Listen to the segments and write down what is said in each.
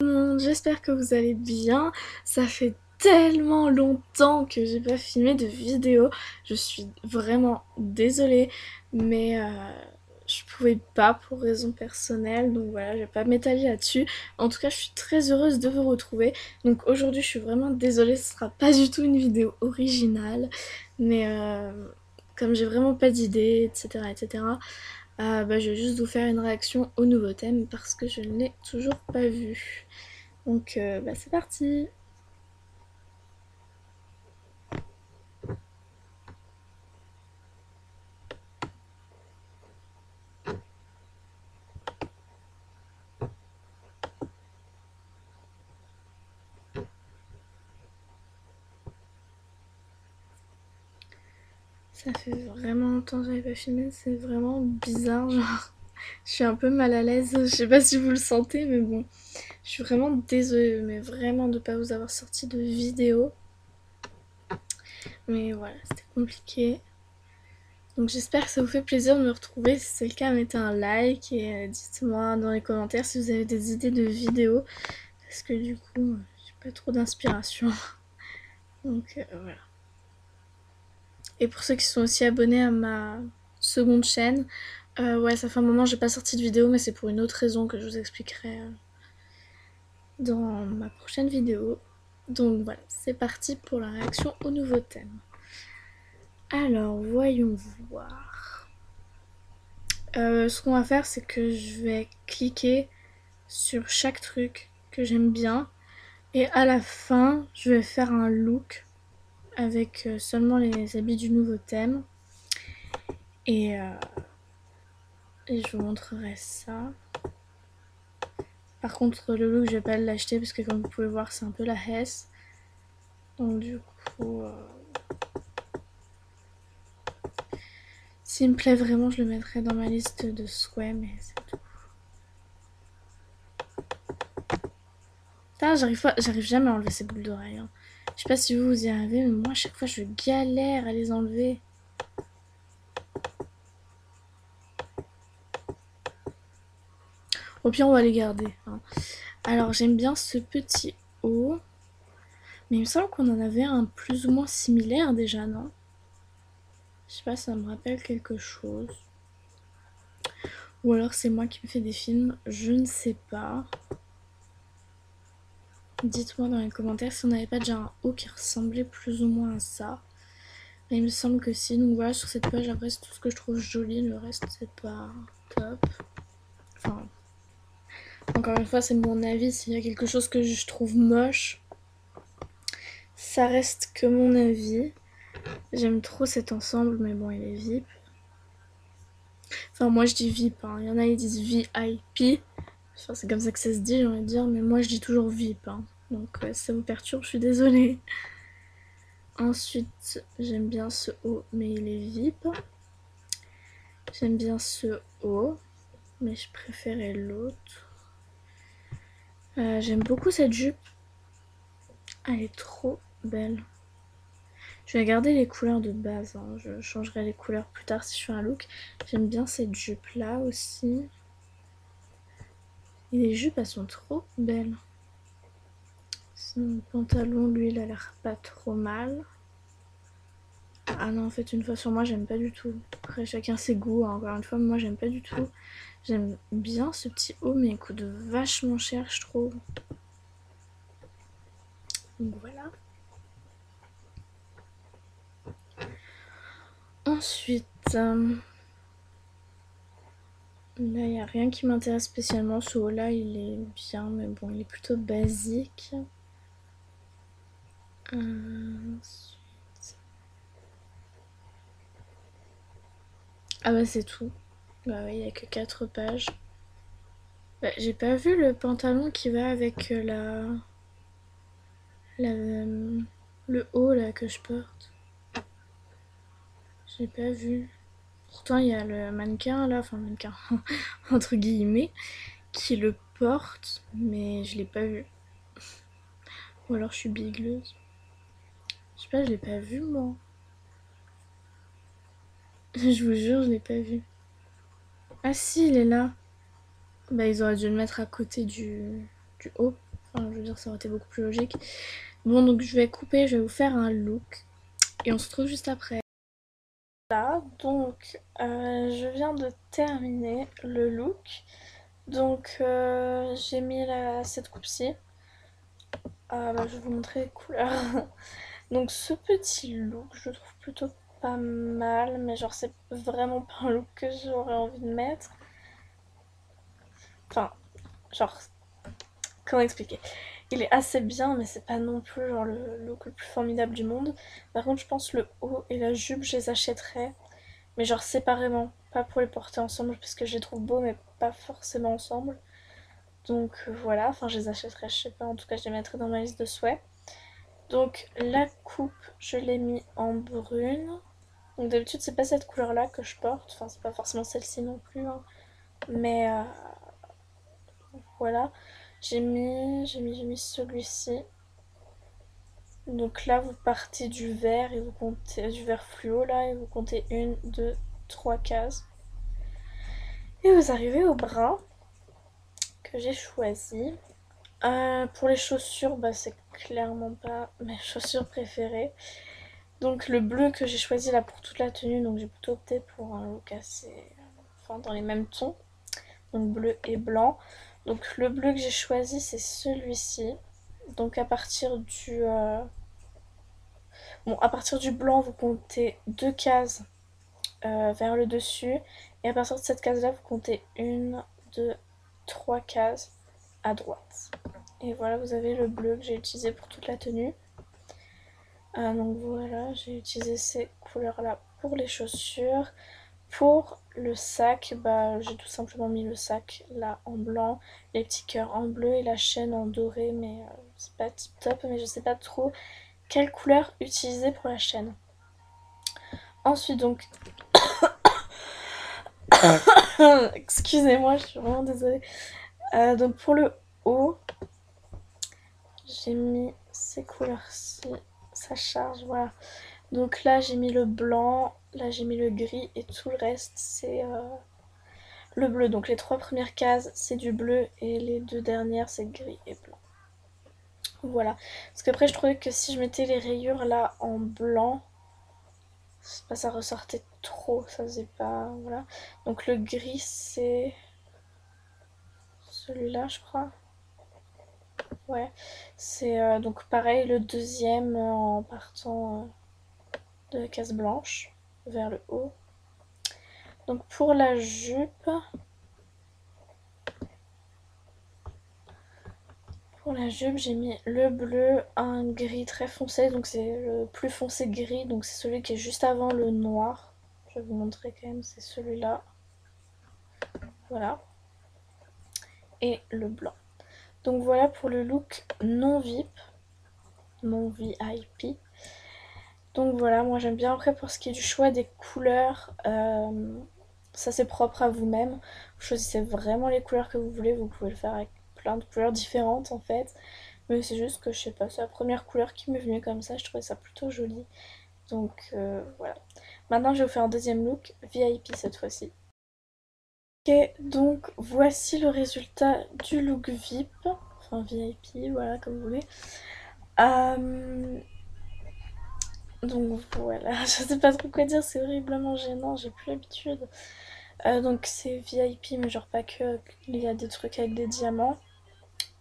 J'espère que vous allez bien. Ça fait tellement longtemps que j'ai pas filmé de vidéo. Je suis vraiment désolée, mais je pouvais pas pour raison personnelle, donc voilà, je vais pas m'étaler là-dessus. En tout cas, je suis très heureuse de vous retrouver. Donc aujourd'hui, je suis vraiment désolée, ce sera pas du tout une vidéo originale, mais comme j'ai vraiment pas d'idée, etc., etc., je vais juste vous faire une réaction au nouveau thème parce que je ne l'ai toujours pas vu. Donc c'est parti. Ça fait vraiment longtemps que j'avais pas filmé, c'est vraiment bizarre, genre je suis un peu mal à l'aise, je sais pas si vous le sentez, mais bon, je suis vraiment désolée, mais vraiment de pas vous avoir sorti de vidéo. Mais voilà, c'était compliqué. Donc j'espère que ça vous fait plaisir de me retrouver. Si c'est le cas, mettez un like et dites-moi dans les commentaires si vous avez des idées de vidéos. Parce que du coup, j'ai pas trop d'inspiration. Donc voilà. Et pour ceux qui sont aussi abonnés à ma seconde chaîne, ouais, ça fait un moment que j'ai pas sorti de vidéo, mais c'est pour une autre raison que je vous expliquerai dans ma prochaine vidéo. Donc voilà, c'est parti pour la réaction au nouveau thème. Alors, voyons voir. Ce qu'on va faire, c'est que je vais cliquer sur chaque truc que j'aime bien. Et à la fin, je vais faire un look avec seulement les habits du nouveau thème. Et je vous montrerai ça. Par contre, le look, je vais pas l'acheter parce que comme vous pouvez voir, c'est un peu la hesse. Donc du coup, s'il me plaît vraiment, je le mettrai dans ma liste de souhaits, mais c'est tout. Putain, j'arrive jamais à enlever ces boucles d'oreilles. Hein. Je sais pas si vous y arrivez, mais moi, à chaque fois, je galère à les enlever. Au pire, on va les garder. Hein. Alors, j'aime bien ce petit haut. Mais il me semble qu'on en avait un plus ou moins similaire déjà, non? Je sais pas, ça me rappelle quelque chose. Ou alors c'est moi qui me fais des films, je ne sais pas. Dites-moi dans les commentaires si on n'avait pas déjà un haut qui ressemblait plus ou moins à ça. Mais il me semble que si, donc voilà, sur cette page, après c'est tout ce que je trouve joli, le reste c'est pas top. Enfin, encore une fois, c'est mon avis, s'il y a quelque chose que je trouve moche, ça reste que mon avis. J'aime trop cet ensemble, mais bon, il est VIP. Enfin, moi je dis VIP, hein. Il y en a qui disent VIP. Enfin, c'est comme ça que ça se dit, j'ai envie de dire, mais moi je dis toujours VIP. Hein. Donc, si ça vous perturbe, je suis désolée. Ensuite, j'aime bien ce haut, mais il est VIP. J'aime bien ce haut, mais je préférais l'autre. J'aime beaucoup cette jupe. Elle est trop belle. Je vais garder les couleurs de base. Hein. Je changerai les couleurs plus tard si je fais un look. J'aime bien cette jupe là aussi. Et les jupes, elles sont trop belles. Sinon, le pantalon, lui, il a l'air pas trop mal. Ah non, en fait, une fois sur moi, j'aime pas du tout. Après, chacun ses goûts. Hein. Encore une fois, moi, j'aime pas du tout. J'aime bien ce petit haut, mais il coûte vachement cher, je trouve. Donc voilà. Ensuite, là, il n'y a rien qui m'intéresse spécialement. Ce haut-là, il est bien, mais bon, il est plutôt basique. Ensuite... Ah bah c'est tout. Bah ouais, il n'y a que 4 pages. Bah, j'ai pas vu le pantalon qui va avec le haut là que je porte. J'ai pas vu. Pourtant, il y a le mannequin là, enfin mannequin entre guillemets, qui le porte, mais je l'ai pas vu. Ou alors je suis bigleuse. Je sais pas, je l'ai pas vu moi. Je vous jure, je l'ai pas vu. Ah si, il est là. Bah ils auraient dû le mettre à côté du... du haut. Enfin, je veux dire, ça aurait été beaucoup plus logique. Bon, donc je vais couper, je vais vous faire un look. Et on se retrouve juste après. Là, donc je viens de terminer le look. Donc j'ai mis cette coupe-ci. Bah, je vais vous montrer les couleurs. Donc ce petit look, je le trouve plutôt pas mal. Mais genre c'est vraiment pas un look que j'aurais envie de mettre. Enfin, genre, comment expliquer? Il est assez bien, mais c'est pas non plus genre le look le plus formidable du monde. Par contre, je pense le haut et la jupe, je les achèterais. Mais genre séparément, pas pour les porter ensemble, parce que je les trouve beaux, mais pas forcément ensemble. Donc voilà, enfin je les achèterais, je sais pas, en tout cas je les mettrais dans ma liste de souhaits. Donc la coupe, je l'ai mis en brune. Donc d'habitude c'est pas cette couleur là que je porte, enfin c'est pas forcément celle-ci non plus, hein. Mais voilà, j'ai mis celui-ci. Donc là vous partez du vert et vous comptez du vert fluo là et vous comptez 1, 2, 3 cases. Et vous arrivez au brun que j'ai choisi. Pour les chaussures, bah, c'est clairement pas mes chaussures préférées. Donc le bleu que j'ai choisi là pour toute la tenue, donc j'ai plutôt opté pour un look assez... Enfin dans les mêmes tons. Donc bleu et blanc. Donc le bleu que j'ai choisi c'est celui-ci. Donc à partir du... Bon, à partir du blanc, vous comptez 2 cases vers le dessus. Et à partir de cette case-là, vous comptez 1, 2, 3 cases à droite. Et voilà, vous avez le bleu que j'ai utilisé pour toute la tenue. Donc voilà, j'ai utilisé ces couleurs-là pour les chaussures. Pour le sac, bah, j'ai tout simplement mis le sac là en blanc, les petits cœurs en bleu et la chaîne en doré, mais c'est pas tip top, mais je sais pas trop quelle couleur utiliser pour la chaîne. Ensuite donc, excusez-moi, je suis vraiment désolée. Donc pour le haut, j'ai mis ces couleurs-ci, ça charge, voilà. Donc là j'ai mis le blanc, là j'ai mis le gris et tout le reste c'est le bleu. Donc les 3 premières cases c'est du bleu et les 2 dernières c'est gris et blanc. Voilà. Parce qu'après je trouvais que si je mettais les rayures là en blanc, ça ressortait trop, ça faisait pas... Voilà. Donc le gris c'est celui-là je crois. Ouais. C'est donc pareil le deuxième en partant de la case blanche vers le haut. Donc pour la jupe, j'ai mis le bleu, un gris très foncé, donc c'est le plus foncé gris, donc c'est celui qui est juste avant le noir. Je vais vous montrer quand même, c'est celui-là. Voilà. Et le blanc. Donc voilà pour le look non VIP, non VIP. Donc voilà, moi j'aime bien. Après pour ce qui est du choix des couleurs, ça c'est propre à vous-même. Vous choisissez vraiment les couleurs que vous voulez, vous pouvez le faire avec plein de couleurs différentes en fait. Mais c'est juste que je sais pas, c'est la première couleur qui m'est venue comme ça, je trouvais ça plutôt joli. Donc voilà. Maintenant je vais vous faire un deuxième look, VIP cette fois-ci. Ok, donc voici le résultat du look VIP, enfin VIP, voilà comme vous voulez. Donc voilà, je sais pas trop quoi dire, c'est horriblement gênant, j'ai plus l'habitude. Donc c'est VIP, mais genre pas que, il y a des trucs avec des diamants.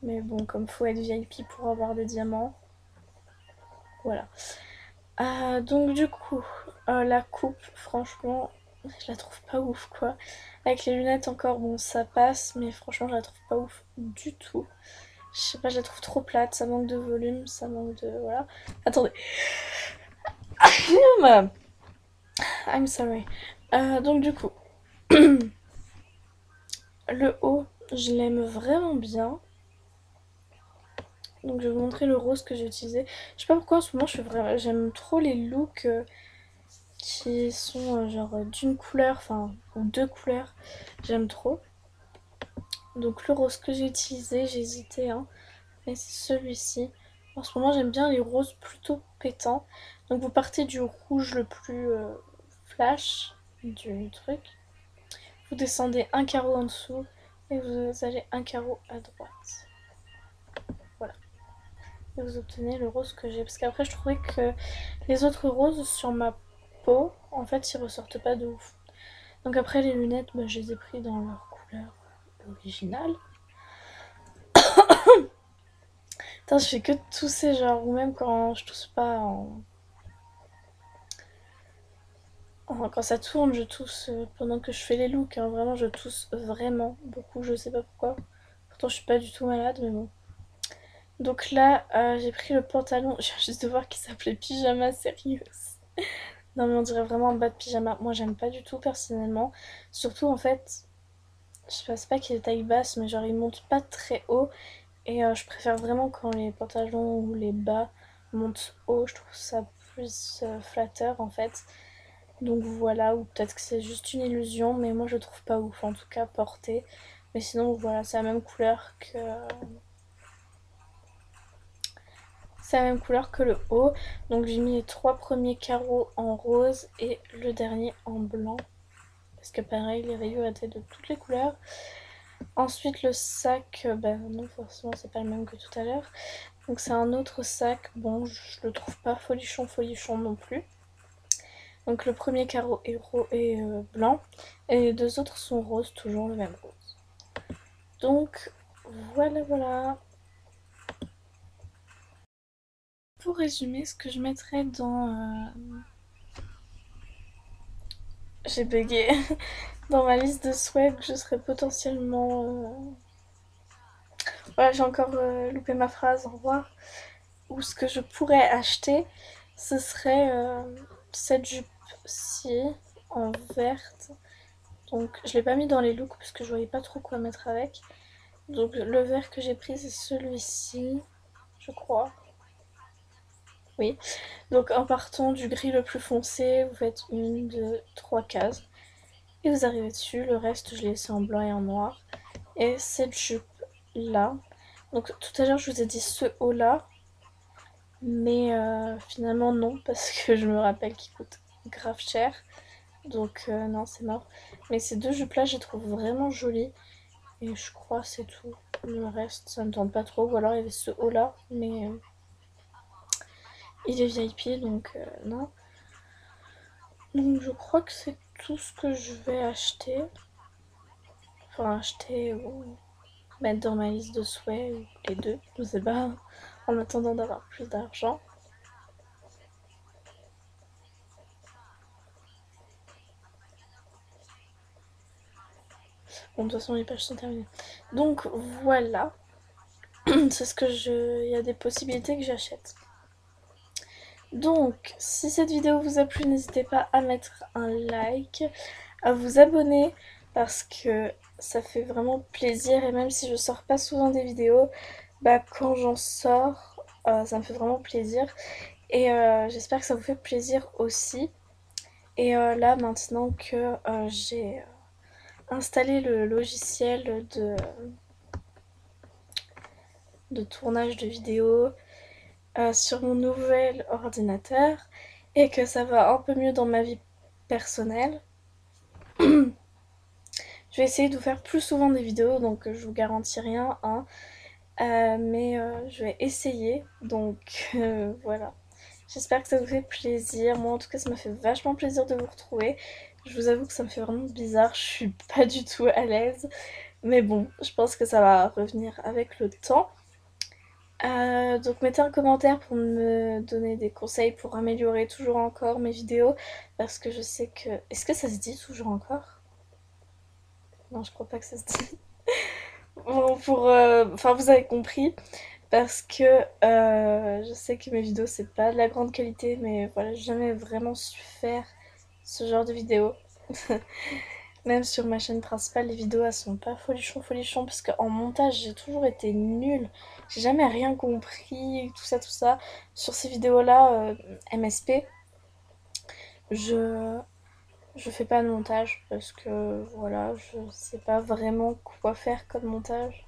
Mais bon, comme faut être VIP pour avoir des diamants. Voilà. Donc du coup, la coupe, franchement, je la trouve pas ouf quoi. Avec les lunettes encore, bon ça passe, mais franchement je la trouve pas ouf du tout. Je sais pas, je la trouve trop plate, ça manque de volume, ça manque de... Voilà. Attendez. I'm sorry. Donc du coup, le haut, je l'aime vraiment bien. Donc je vais vous montrer le rose que j'ai utilisé. Je sais pas pourquoi en ce moment j'aime trop les looks qui sont genre d'une couleur, enfin ou deux couleurs. J'aime trop. Donc le rose que j'ai utilisé, j'ai hésité hein, mais c'est celui-ci. En ce moment j'aime bien les roses plutôt pétants. Donc vous partez du rouge le plus flash du truc. Vous descendez un carreau en dessous et vous allez un carreau à droite. et vous obtenez le rose que j'ai. Parce qu'après je trouvais que les autres roses sur ma peau, en fait, ils ressortent pas de ouf. Donc après les lunettes, bah, je les ai pris dans leur couleur originale. Putain, je fais que tousser, genre, ou même quand je tousse pas quand ça tourne, je tousse pendant que je fais les looks, hein. Vraiment, je tousse vraiment beaucoup, je sais pas pourquoi. Pourtant, je suis pas du tout malade, mais bon. Donc là, j'ai pris le pantalon, je viens juste de voir qu'il s'appelait pyjama, sérieuse. Non, mais on dirait vraiment un bas de pyjama. Moi, j'aime pas du tout, personnellement. Surtout, en fait, je sais pas, c'est pas qu'il est taille basse, mais genre, il monte pas très haut. Et je préfère vraiment quand les pantalons ou les bas montent haut, je trouve ça plus flatteur en fait. Donc voilà, ou peut-être que c'est juste une illusion, mais moi je trouve pas ouf en tout cas porté. Mais sinon voilà, c'est la même couleur que le haut. Donc j'ai mis les 3 premiers carreaux en rose et le dernier en blanc. Parce que pareil, les rayures étaient de toutes les couleurs. Ensuite le sac, ben non forcément c'est pas le même que tout à l'heure. Donc c'est un autre sac, bon je le trouve pas folichon non plus. Donc le premier carreau est, blanc et les deux autres sont roses, toujours le même rose. Donc voilà. Pour résumer, ce que je mettrais dans... J'ai bugué. Dans ma liste de souhaits, je serais potentiellement... Voilà, j'ai encore loupé ma phrase, au revoir. Ou ce que je pourrais acheter, ce serait cette jupe-ci en verte. Donc je l'ai pas mis dans les looks parce que je voyais pas trop quoi mettre avec. Donc le vert que j'ai pris c'est celui-ci, je crois. Oui. Donc en partant du gris le plus foncé, vous faites 1, 2, 3 cases. Et vous arrivez dessus. Le reste je l'ai laissé en blanc et en noir. Et cette jupe là. Donc tout à l'heure je vous ai dit ce haut là. Mais finalement non parce que je me rappelle qu'il coûte grave cher. Donc non c'est mort. Mais ces deux jupes là je les trouve vraiment jolies. Et je crois c'est tout. Le reste ça me tente pas trop. Ou alors il y avait ce haut là. Mais il est VIP donc non. Donc je crois que c'est tout ce que je vais acheter. Enfin acheter ou mettre dans ma liste de souhaits. Ou les deux. Je sais pas. En attendant d'avoir plus d'argent. Bon de toute façon les pages sont terminées. Donc voilà. C'est ce que je... Il y a des possibilités que j'achète. Donc, si cette vidéo vous a plu, n'hésitez pas à mettre un like, à vous abonner, parce que ça fait vraiment plaisir. Et même si je sors pas souvent des vidéos, bah quand j'en sors, ça me fait vraiment plaisir. Et j'espère que ça vous fait plaisir aussi. Et là, maintenant que j'ai installé le logiciel de tournage de vidéos, sur mon nouvel ordinateur et que ça va un peu mieux dans ma vie personnelle. Je vais essayer de vous faire plus souvent des vidéos, donc je vous garantis rien, hein. Mais je vais essayer, donc voilà. J'espère que ça vous fait plaisir. Moi en tout cas ça m'a fait vachement plaisir de vous retrouver. Je vous avoue que ça me fait vraiment bizarre, je suis pas du tout à l'aise. Mais bon, je pense que ça va revenir avec le temps. Donc mettez un commentaire pour me donner des conseils pour améliorer toujours encore mes vidéos. Parce que je sais que... Est-ce que ça se dit toujours encore? Non, je crois pas que ça se dit. Bon, pour... Enfin, vous avez compris. Parce que je sais que mes vidéos, c'est pas de la grande qualité. Mais voilà, j'ai jamais vraiment su faire ce genre de vidéos. Même sur ma chaîne principale, les vidéos elles sont pas folichon parce qu'en montage j'ai toujours été nulle. J'ai jamais rien compris, tout ça. Sur ces vidéos là, MSP, je je fais pas de montage parce que voilà, je sais pas vraiment quoi faire comme montage.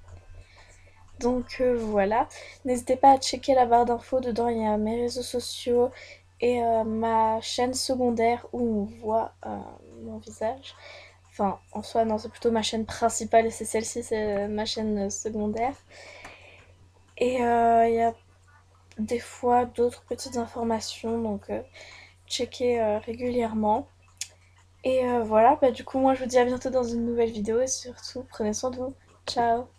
Donc voilà, n'hésitez pas à checker la barre d'infos, dedans il y a mes réseaux sociaux et ma chaîne secondaire où on voit mon visage. Enfin, en soi, non, c'est plutôt ma chaîne principale et c'est celle-ci, c'est ma chaîne secondaire. Et il y a des fois d'autres petites informations, donc checker régulièrement. Et voilà, bah du coup moi je vous dis à bientôt dans une nouvelle vidéo et surtout prenez soin de vous. Ciao!